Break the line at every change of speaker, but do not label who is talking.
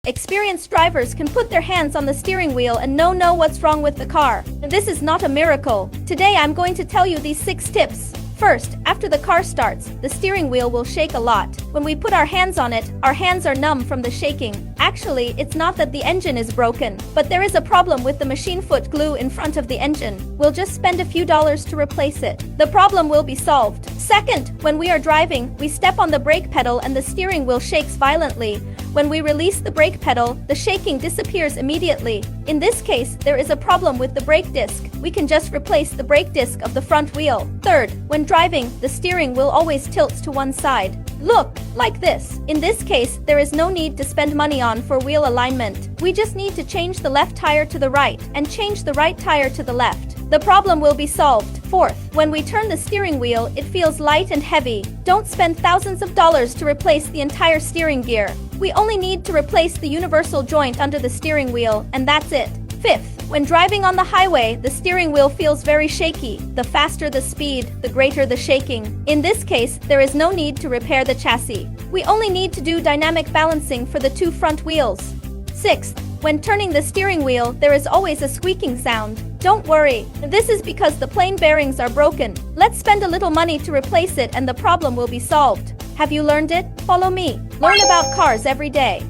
Experienced drivers can put their hands on the steering wheel and know what's wrong with the car. This is not a miracle. Today I'm going to tell you these 6 tips. First, after the car starts, the steering wheel will shake a lot. When we put our hands on it, our hands are numb from the shaking. Actually, it's not that the engine is broken, but there is a problem with the machine foot glue in front of the engine. We'll just spend a few dollars to replace it. The problem will be solved. Second, when we are driving, we step on the brake pedal and the steering wheel shakes violently. When we release the brake pedal, the shaking disappears immediately. In this case, there is a problem with the brake disc. We can just replace the brake disc of the front wheel. Third, when driving, the steering wheel always tilts to one side. Look, like this. In this case, there is no need to spend money on for wheel alignment. We just need to change the left tire to the right and change the right tire to the left. The problem will be solved. Fourth, when we turn the steering wheel, it feels light and heavy. Don't spend thousands of dollars to replace the entire steering gear. We only need to replace the universal joint under the steering wheel, and that's it. Fifth, when driving on the highway, the steering wheel feels very shaky. The faster the speed, the greater the shaking. In this case, there is no need to repair the chassis. We only need to do dynamic balancing for the 2 front wheels. Sixth, when turning the steering wheel, there is always a squeaking sound. Don't worry, this is because the plain bearings are broken. Let's spend a little money to replace it and the problem will be solved. Have you learned it? Follow me. Learn about cars every day.